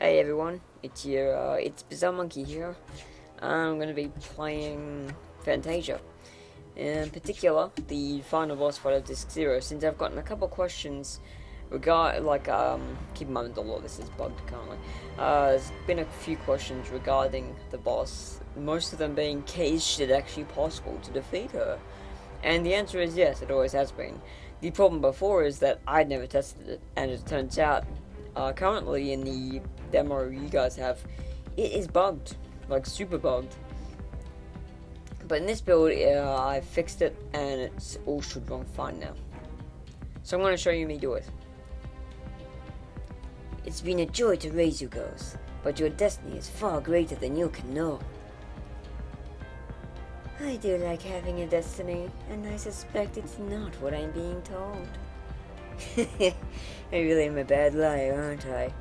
Hey everyone, it's Bizarre Monkey here. I'm gonna be playing Fantasia. In particular, the final boss fight of Disc Zero, since I've gotten a couple questions keep in mind the law, this is bugged currently. There's been a few questions regarding the boss, most of them being, is it actually possible to defeat her? And the answer is yes, it always has been. The problem before is that I'd never tested it, and it turns out, currently in the demo you guys have, it is bugged, like super bugged. But in this build, I fixed it, and it's all should run fine now. So I'm going to show you me do it. It's been a joy to raise you girls, but your destiny is far greater than you can know. I do like having a destiny, and I suspect it's not what I'm being told. I really am a bad liar, aren't I?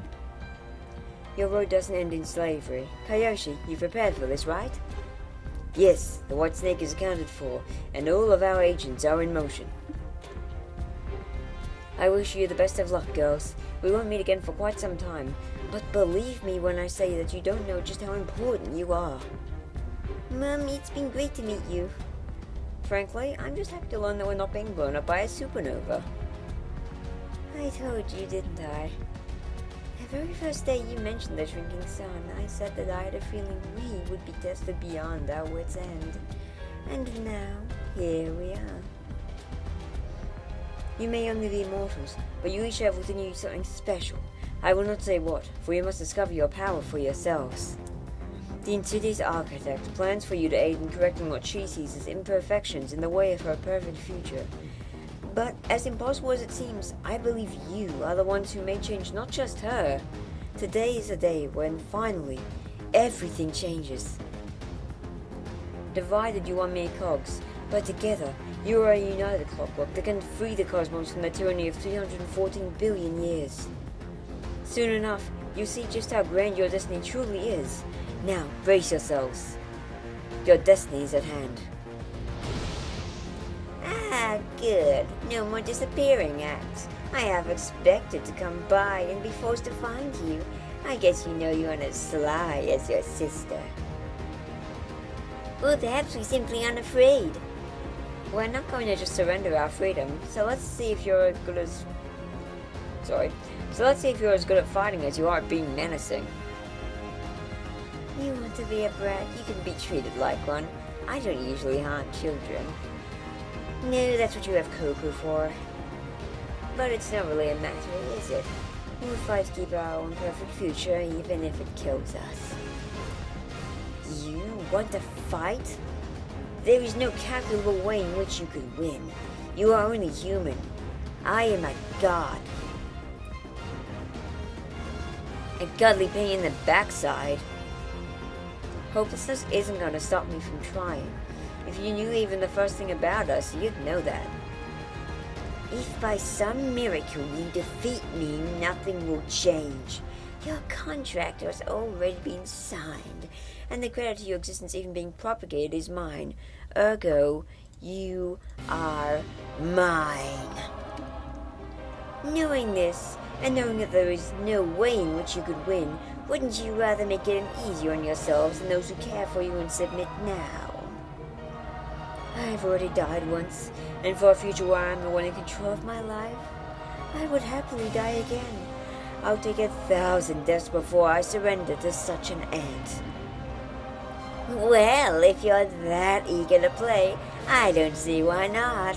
Your road doesn't end in slavery. Kyoshi, you prepared for this, right? Yes, the White Snake is accounted for, and all of our agents are in motion. I wish you the best of luck, girls. We won't meet again for quite some time, but believe me when I say that you don't know just how important you are. Mum, it's been great to meet you. Frankly, I'm just happy to learn that we're not being blown up by a supernova. I told you, didn't I? The very first day you mentioned the shrinking sun, I said that I had a feeling we would be tested beyond our wits' end. And now, here we are. You may only be immortals, but you each have within you something special. I will not say what, for you must discover your power for yourselves. The Insidious Architect plans for you to aid in correcting what she sees as imperfections in the way of her perfect future. But, as impossible as it seems, I believe you are the ones who may change not just her. Today is a day when, finally, everything changes. Divided you are mere cogs, but together, you are a united clockwork that can free the cosmos from the tyranny of 314 billion years. Soon enough, you'll see just how grand your destiny truly is. Now, brace yourselves. Your destiny is at hand. Ah, good. No more disappearing acts. I have expected to come by and be forced to find you. I guess you know you aren't as sly as your sister. Or perhaps we're simply unafraid. We're not going to just surrender our freedom, so let's see if you're as good at fighting as you are at being menacing. You want to be a brat, you can be treated like one. I don't usually harm children. No, that's what you have Coco for. But it's not really a matter, is it? We'll fight to keep our own perfect future, even if it kills us. You want to fight? There is no calculable way in which you could win. You are only human. I am a god. A godly pain in the backside. Hopelessness isn't going to stop me from trying. If you knew even the first thing about us, you'd know that. If by some miracle you defeat me, nothing will change. Your contract has already been signed, and the credit to your existence even being propagated is mine. Ergo, you are mine. Knowing this, and knowing that there is no way in which you could win, wouldn't you rather make it easier on yourselves and those who care for you and submit now? I've already died once, and for a future where I'm the one in control of my life, I would happily die again. I'll take 1,000 deaths before I surrender to such an end. Well, if you're that eager to play, I don't see why not.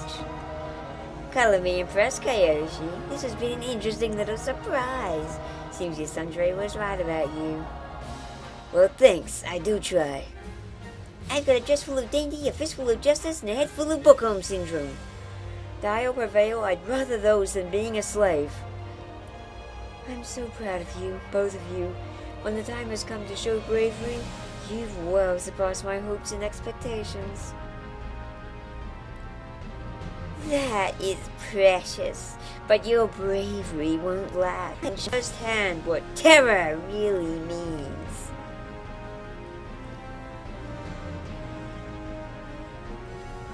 Color me impressed, Kyoshi. This has been an interesting little surprise. Seems your Sundre was right about you. Well, thanks. I do try. I've got a dress full of dainty, a fist full of justice, and a head full of Bookworm syndrome. Die or prevail, I'd rather those than being a slave. I'm so proud of you, both of you. When the time has come to show bravery, you've well surpassed my hopes and expectations. That is precious, but your bravery won't last. And firsthand what terror really means.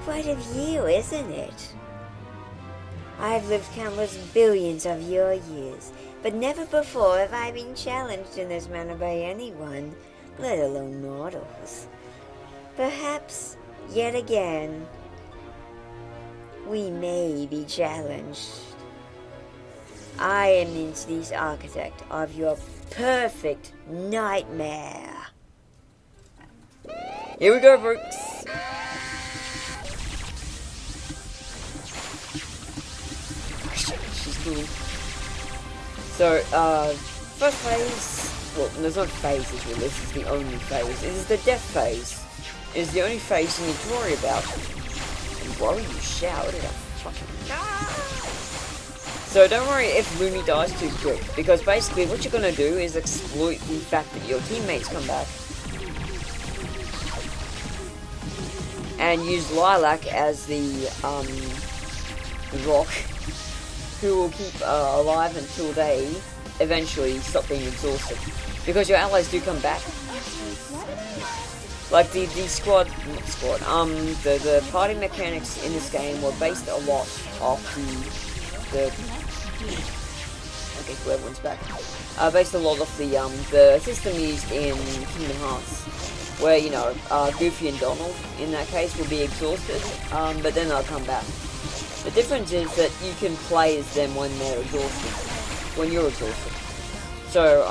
Quite a view, isn't it? I've lived countless billions of your years, but never before have I been challenged in this manner by anyone, let alone mortals. Perhaps, yet again, we may be challenged. I am the Insidious Architect of your perfect nightmare. Here we go, folks. She's cool. So, first phase, well, there's no phases really, this is the only phase. It is the death phase. It is the only phase you need to worry about. And worry, you shouted at fucking So don't worry if Lumi dies too quick, because basically what you're gonna do is exploit the fact that your teammates come back. And use Lilac as the rock who will keep alive until they eventually stop being exhausted. Because your allies do come back. Like the party mechanics in this game were based a lot off the okay, so everyone's back. Based a lot off the system used in Kingdom Hearts, where, you know, Goofy and Donald, in that case, will be exhausted, but then they'll come back. The difference is that you can play as them when they're exhausted, when you're exhausted. So,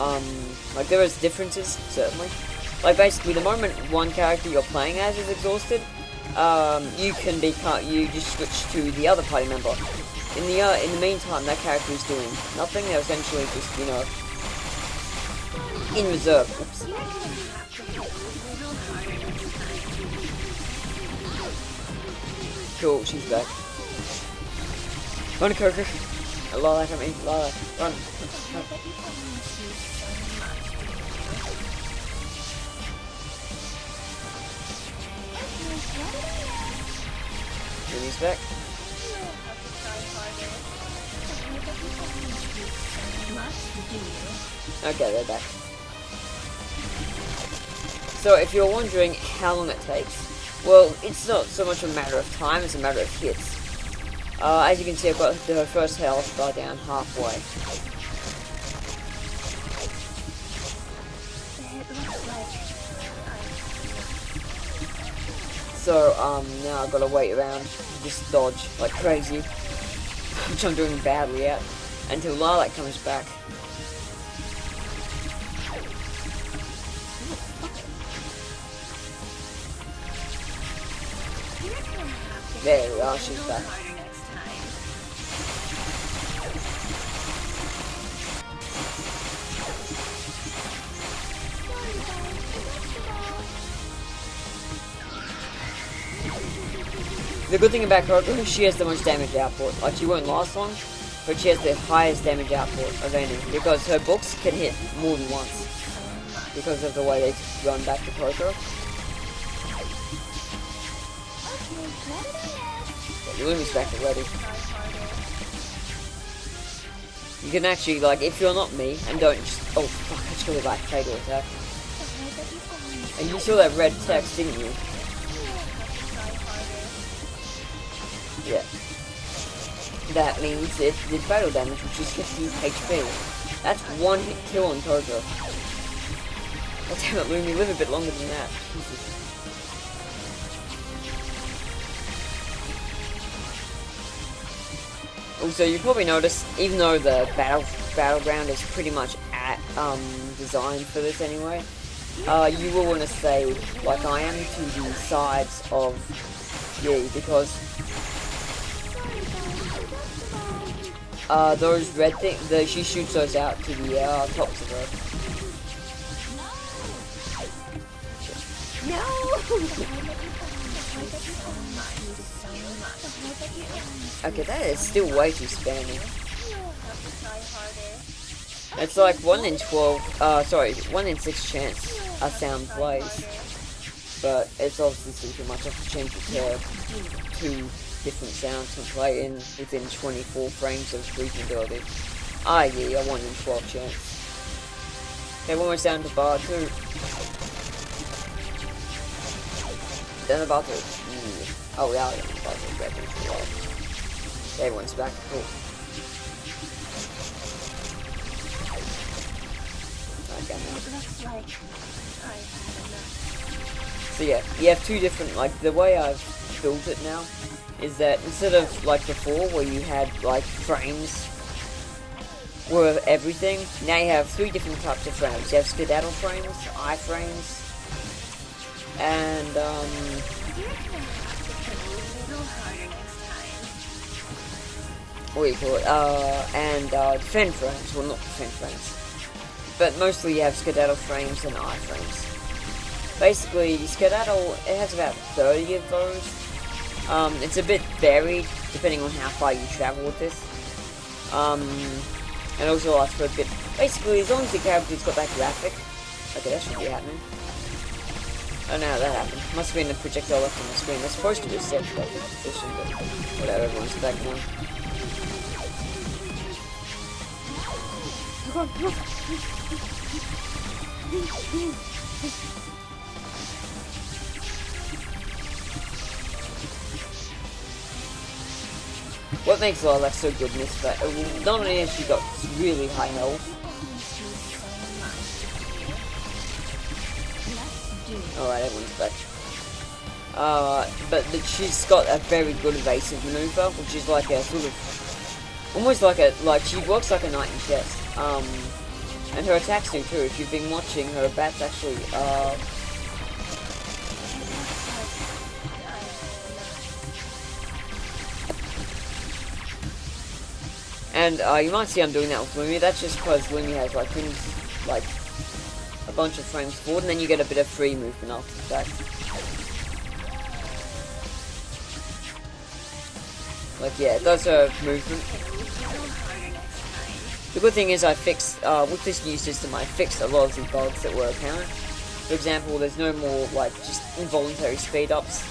like, there is differences, certainly. Like, basically, the moment one character you're playing as is exhausted, you just switch to the other party member. In the meantime, that character is doing nothing, they're essentially just, you know, in reserve. Oops. Cool, she's back. Run, Coco. Lilac at me. Lilac. Run. Jimmy's back. Okay, they're back. So, if you're wondering how long it takes, well, it's not so much a matter of time, it's a matter of hits. As you can see, I've got the first health bar down halfway. So, now I've got to wait around, just dodge like crazy, which I'm doing badly at, until Lilac comes back. There we are, she's back. The good thing about Coco is she has the most damage output. Like, she won't last long, but she has the highest damage output of any, because her books can hit more than once, because of the way they run back to Coco. Lumi's back already. You can actually, like, if you're not me, and don't just, oh fuck, I just got a like fatal attack. And you saw that red text, didn't you? Yeah. That means it did fatal damage, which is 50 HP. That's one hit kill on Coco. Oh damn it, Lumi, live a bit longer than that. Jesus. Also, you probably noticed, even though the battleground is pretty much designed for this anyway, you will want to stay, like I am, to the sides of Yi, because those red things, she shoots those out to the tops of her. No! Okay, that is still way too spammy. It's like 1 in 1 in 6 chance a sound plays. But it's obviously still too much. I have to change it to 2 different sounds to play in within 24 frames of reasonability. Ah, yeah, a 1 in 12 chance. Okay, one more sound to bar 2. Then the bar 2. Oh, yeah, bar 2. Everyone's back. Cool. Okay, now. Looks like I've had enough. So yeah, you have two different, like, the way I've built it now is that instead of, like, before where you had, like, frames were everything, now you have three different types of frames. You have skedaddle frames, iframes, and, You're gonna have to hit a little harder next time. what do you call it, and, defend frames, well, not defend frames, but mostly you have skedaddle frames and iframes. Basically, skedaddle, it has about 30 of those. It's a bit varied, depending on how far you travel with this. And also lasts for a bit. Basically, as long as the character's got that graphic. Okay, that should be happening. Oh no, that happened. Must have been a projectile left on the screen. They're supposed to reset the position, but whatever, everyone's back now. What makes Lilac so good in this fight? Not only has she got really high health. Alright, everyone's back. But she's got a very good evasive maneuver, which is like a sort of, almost like a, like she works like a knight in chess. And her attacks do too. If you've been watching, her bats actually, and you might see I'm doing that with Lumi. That's just because Lumi has like things like a bunch of frames forward, and then you get a bit of free movement after the fact. Like yeah, it does her movement. The good thing is I fixed, with this new system, I fixed a lot of the bugs that were apparent. For example, there's no more like just involuntary speed ups.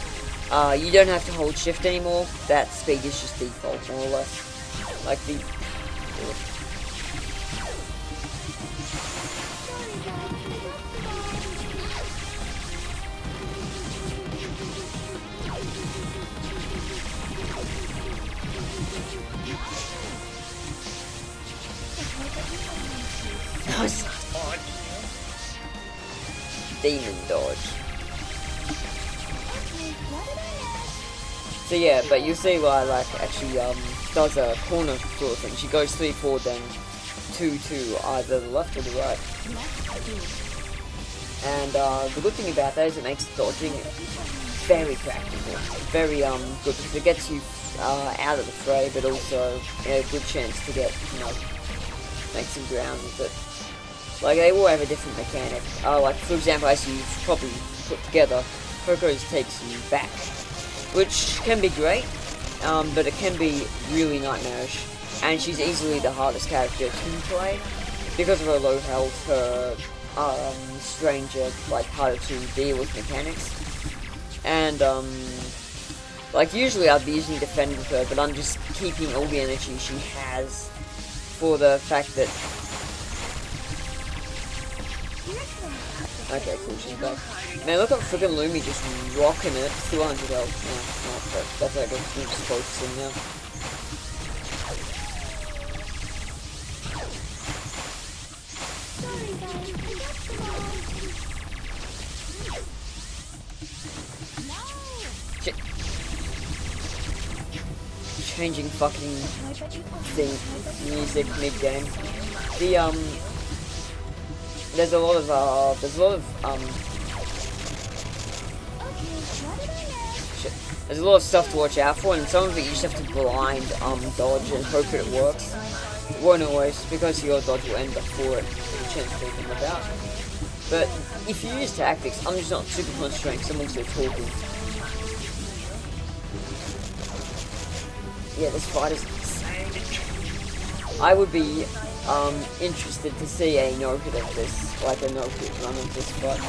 You don't have to hold shift anymore. That speed is just default, more or less. Like the... Demon dodge. So yeah, but you see why like actually does a corner sort of thing. She goes 3 forward, then 2 to either the left or the right. And the good thing about that is it makes dodging very practical, very good because it gets you out of the fray, but also a good chance to get, you know, make some ground with it. Like they all have a different mechanic. Like for example, as you've probably put together, Coco's takes you back, which can be great, but it can be really nightmarish. And she's easily the hardest character to play because of her low health, her stranger, like harder to deal with mechanics. And like usually I'd be using defend with her, but I'm just keeping all the energy she has for the fact that. Okay, cool, she's back. Man, look at freaking Lumi just rocking it. 200 health. No, that's how I got to just focusing now. Shit. Changing fucking thing, music mid-game. There's a lot of shit. There's a lot of stuff to watch out for, and some of it you just have to blind dodge and hope that it works. It won't always, because your dodge will end before it chance to take them about. But if you use tactics, I'm just not super concentrating because I'm also talking. Yeah, this fight is insane. I would be interested to see a no-hit of this, like a no-hit run of this fight.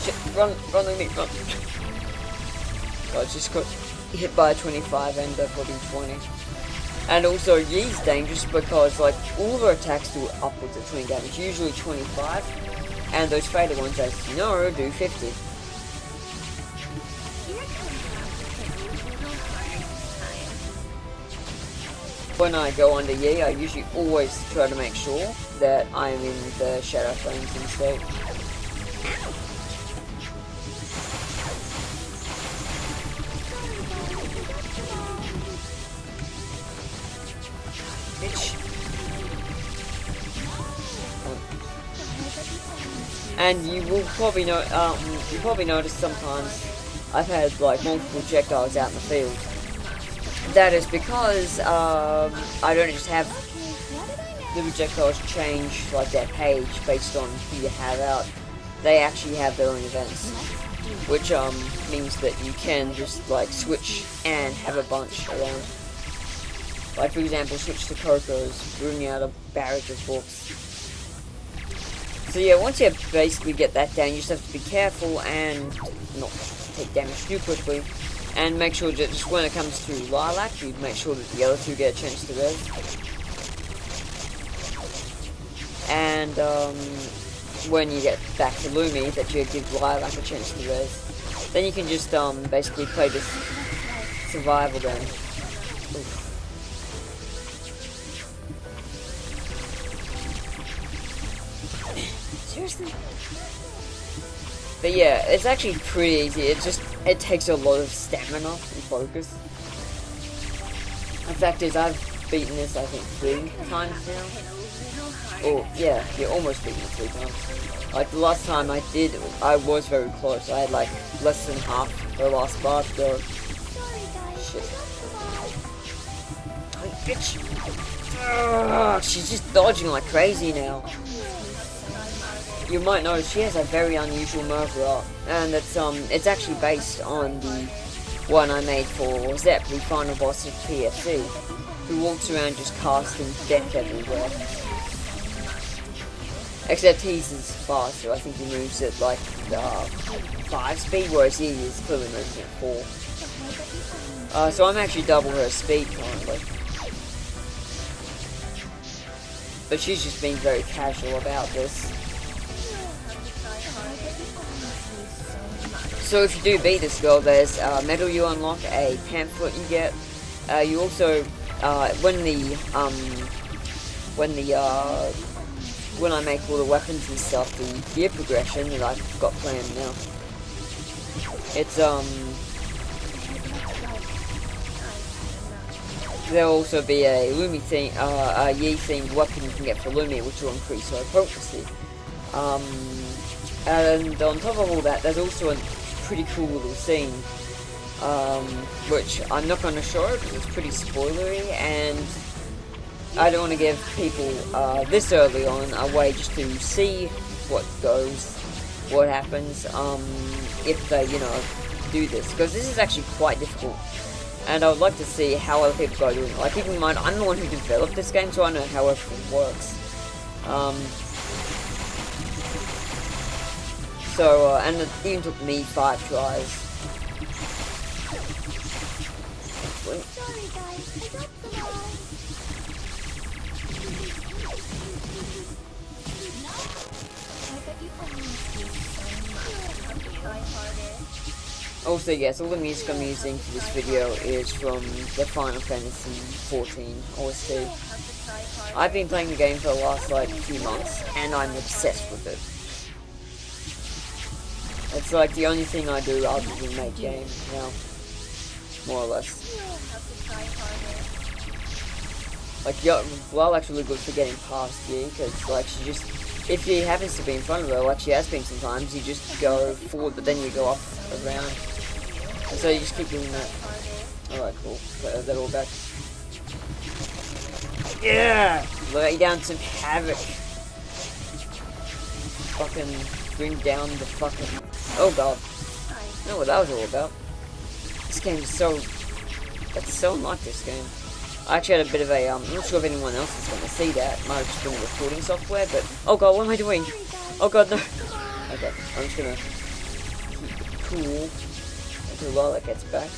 Shit, run with me, run. Oh, I just got hit by a 25 and a fucking 20. And also, Yi's dangerous because, like, all of her attacks do upwards of 20 damage, usually 25, and those fatal ones, as you know, do 50. when I go under Yi, I usually always try to make sure that I'm in the shadow frames instead. Bitch. And you will probably know, you probably notice sometimes I've had like multiple projectiles out in the field. That is because I don't just have the projectiles change like their page based on who you have out. They actually have their own events, which means that you can just like switch and have a bunch around. Like for example, switch to Coco's, bring out a barrage of books. So yeah, once you basically get that down, you just have to be careful and not take damage too quickly. And make sure that just when it comes to Lilac, you make sure that the other two get a chance to res. And when you get back to Lumi, that you give Lilac a chance to res. Then you can just basically play this survival game. Oof. Seriously? But yeah, it's actually pretty easy. It takes a lot of stamina and focus. The fact is, I've beaten this I think 3 times now. Oh yeah, almost beaten it 3 times. Like the last time I did, I was very close. I had like less than half the last bar to go. Shit. Oh, bitch. Ugh, she's just dodging like crazy now. You might notice she has a very unusual murder, and it's actually based on the one I made for Zep, the final boss of PFC, who walks around just casting death everywhere. Except he's as fast, so I think he moves at like 5 speed, whereas he is clearly moving at 4. So I'm actually double her speed currently. But she's just being very casual about this. So if you do beat this girl, there's a medal you unlock, a pamphlet you get. You also, when I make all the weapons and stuff, the gear progression that I've got planned now, it's there'll also be a Lumi theme, a Yi themed weapon you can get for Lumi, which will increase her potency. And on top of all that, there's also a pretty cool little scene, which I'm not going to show because it's pretty spoilery, and I don't want to give people this early on a way just to see what happens if they, do this, because this is actually quite difficult, and I would like to see how other people go doing it. Like, keep in mind, I'm the one who developed this game, so I know how everything works. And it even took me 5 tries. Sorry guys, I got the ball. Also, yes, all the music I'm using for this video is from the Final Fantasy 14 OST. I've been playing the game for the last like few months, and I'm obsessed with it. It's like the only thing I do other than make games now, more or less. Like, Lilac's really good for getting past you, because like she just, if she happens to be in front of her, like she has been sometimes, you just go forward, but then you go up around, and so you just keep doing that. Alright, cool. Put that all back. Yeah! Lay down some havoc. Fucking bring down the fucking. Oh god. I know what that was all about. This game is so. It's so unlike this game. I actually had a bit of a, I'm not sure if anyone else is going to see that. It might have just been the recording software, but. Oh god, what am I doing? Oh god, no. Okay, I'm just gonna keep it cool until Lola gets back.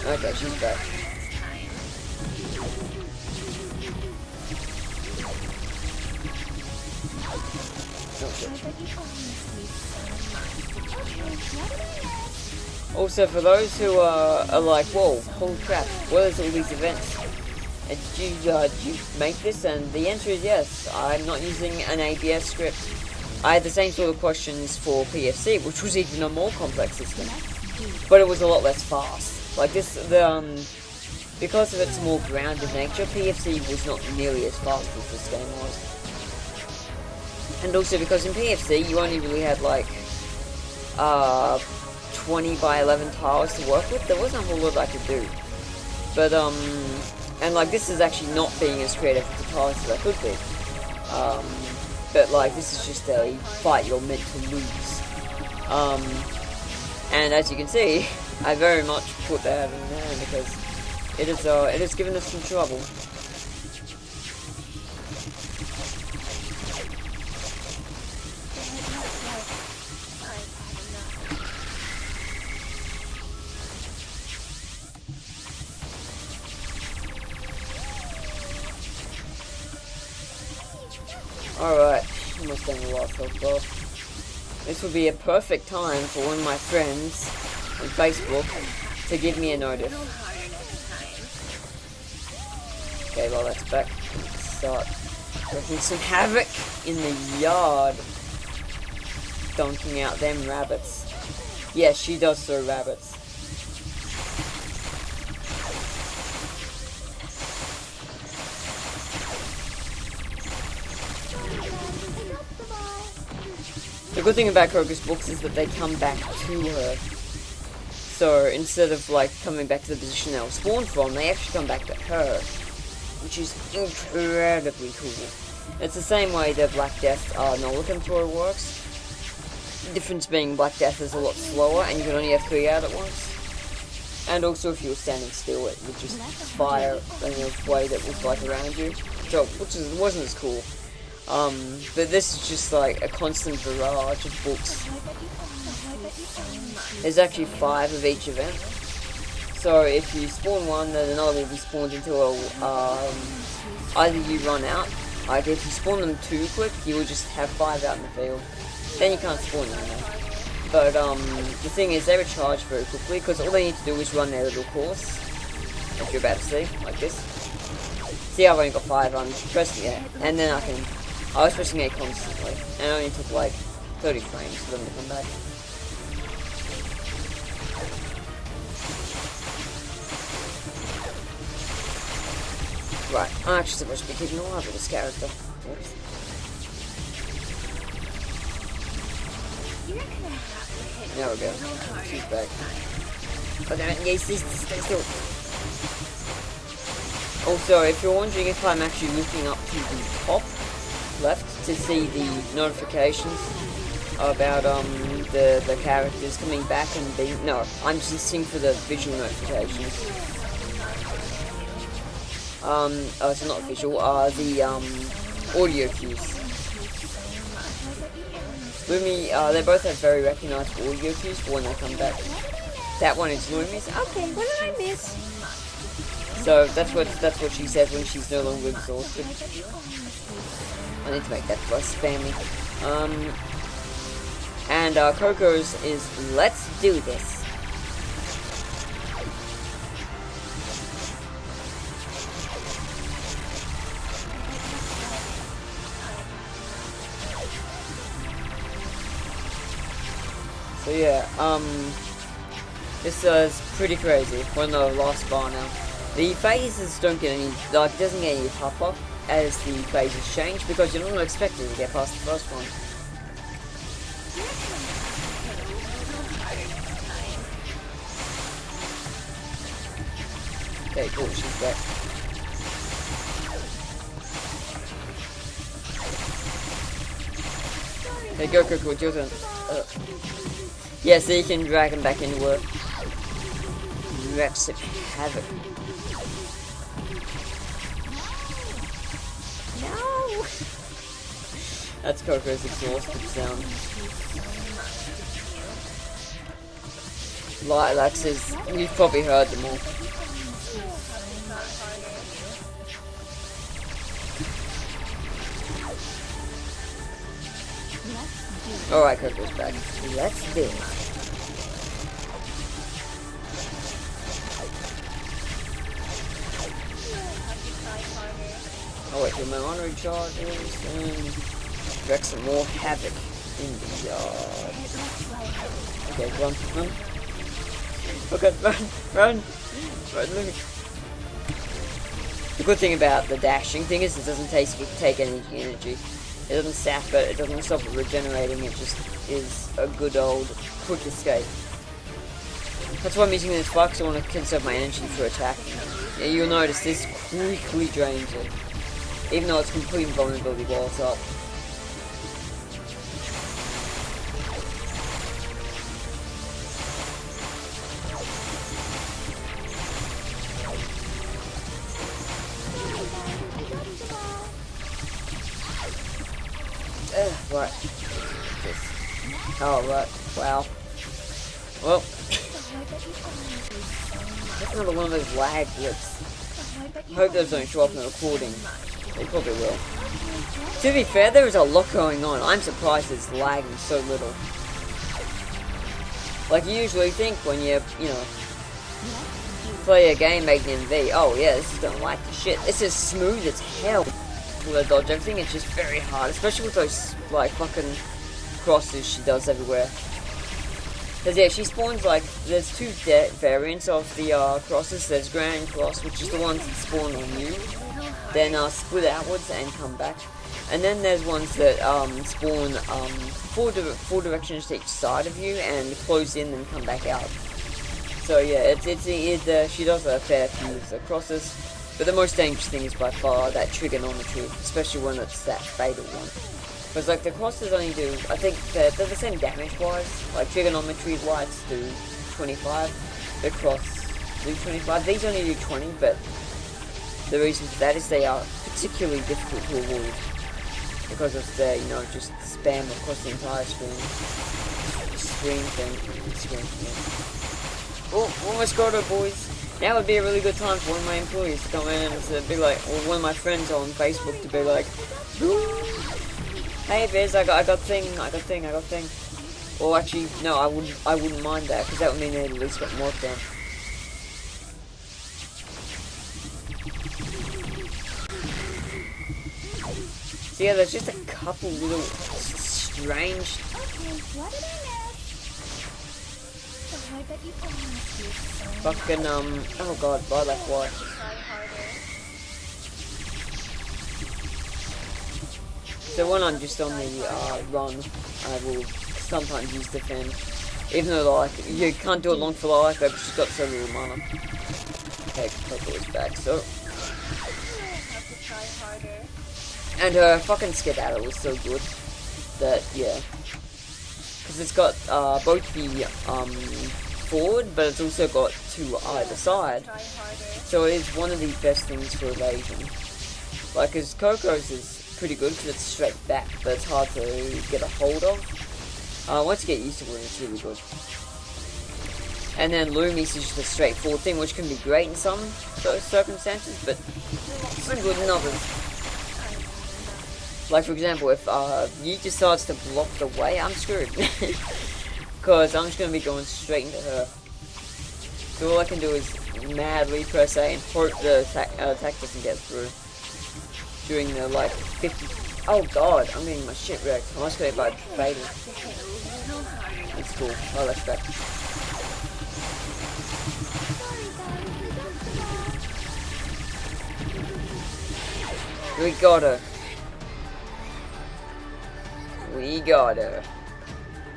Okay, she's back. Oh, shit. Also, for those who are like, whoa, holy crap, what is all these events? And did you make this? And the answer is yes. I'm not using an ABS script. I had the same sort of questions for PFC, which was even a more complex system, but it was a lot less fast. Like this, because of its more grounded nature, PFC was not nearly as fast as this game was. And also because in PFC you only really had like 20 by 11 tiles to work with. There wasn't a whole lot I could do. But and like this is actually not being as creative with the tiles as I could be. But like this is just a fight you're meant to lose. And as you can see, I very much put that in there because it has given us some trouble. Alright, almost done the last health bar. This would be a perfect time for one of my friends on Facebook to give me a notice. Okay, well that's back. Let's start wreaking some havoc in the yard. Dunking out them rabbits. Yes, she does throw rabbits. The good thing about Kroger's books is that they come back to her. So instead of like coming back to the position they were spawned from, they actually come back to her, which is incredibly cool. It's the same way that Black Death Nolican Thrower works. The difference being Black Death is a lot slower and you can only have 3 out at once. And also if you were standing still it would just fire in a way that was like around you. So, which wasn't as cool. But this is just like a constant barrage of books. There's actually 5 of each event. So if you spawn one, then another will be spawned until either you run out. Like if you spawn them too quick, you will just have 5 out in the field. Then you can't spawn them anymore. But the thing is, they recharge very quickly because all they need to do is run their little course, like you're about to see, like this. See, I've only got 5. I'm pressing it, and then I was pressing it constantly, and it only took like 30 frames for them to come back. Right, I'm actually supposed to be keeping alive with this character. Oops. There we go. She's back. But then, yes, this stay still. Also, if you're wondering if I'm actually looking up to the top left to see the notifications about the characters coming back and being no, I'm just listening for the visual notifications. It's not visual, the audio cues. Lumi, they both have very recognizable audio cues for when they come back. That one is Lumi's. Okay, what did I miss? So that's what she says when she's no longer exhausted. I need to make that less spammy. And Coco's is let's do this. So yeah, this is pretty crazy. We're in the last bar now. The phases don't get any, like, it doesn't get any tougher as the phases change because you're not expecting to get past the first one. Okay, cool, she's back. Hey, go, Coco, it's your turn. Yeah, so you can drag him back into work. Wreak some havoc. No! That's Coco's exhausted sound. Lilacs, you've probably heard them all. Alright, Coco's back. Let's do it. until my honor recharges and wreak some more havoc in the yard. Okay, run. Okay, run, Luke. The good thing about the dashing thing is it doesn't take any energy. It doesn't sap it, it doesn't stop it regenerating, it just is a good old quick escape. That's why I'm using this fire, because I want to conserve my energy for attacking. Yeah, you'll notice this quickly drains it, even though it's complete vulnerability while it's up. Right. Oh, right. Wow. Well, that's another one of those lag blips. I hope those don't show up in the recording. They probably will. To be fair, there is a lot going on. I'm surprised it's lagging so little. Like you usually think when you know, play a game making MV, oh yeah, this is gonna lag the shit. This is smooth as hell. To dodge everything, it's just very hard, especially with those like fucking crosses she does everywhere. Because yeah, she spawns like, there's two variants of the crosses. There's Grand Cross, which is the ones that spawn on you, then split outwards and come back. And then there's ones that spawn four directions to each side of you and close in and come back out. So yeah, she does a fair few of the crosses. But the most dangerous thing is by far that trigonometry, especially when it's that fatal one. Because like the crosses only do, I think they're the same damage wise. Like trigonometry lights do 25, the cross do 25. These only do 20, but the reason for that is they are particularly difficult to avoid. Because of their, you know, just spam across the entire screen. Screen thing. Oh, almost got her, boys. Now would be a really good time for one of my employees to come in and to be like, or one of my friends on Facebook to be like, hey Biz, I got thing. Or actually, no, I wouldn't mind that, because that would mean they at least got more done. So yeah, there's just a couple little strange. Fucking oh god, why like what? So when I'm just on the run, I will sometimes use defend. Even though like you can't do it long for life, but she's got so little mana. Okay, Coco is back, so and her fucking skedaddle is so good that yeah. Because it's got both the forward, but it's also got two either side. So it is one of the best things for evasion. Like, because Coco's is pretty good because it's straight back, but it's hard to get a hold of. Once you get used to it, it's really good. And then Lumi's is just a straightforward thing, which can be great in some circumstances, but it's not good in others. Like, for example, if Yi decides to block the way, I'm screwed. Because I'm just going to be going straight into her. So all I can do is madly press A and hope the attack doesn't get through. During the, like, 50... Oh god, I'm getting my shit wrecked. I must get it by fatal. That's cool. Oh, that's back. We got her. We got her.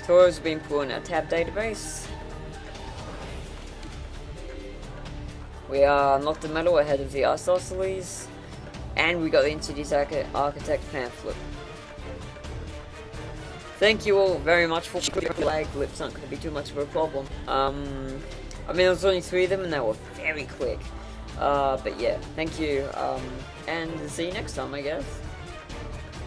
Toro's been put in our tab database. We are knocked the medal ahead of the isosceles. And we got the Insidious Architect pamphlet. Thank you all very much for lag blips. Not going to be too much of a problem. I mean, there was only 3 of them and they were very quick. But yeah, thank you. And see you next time, I guess.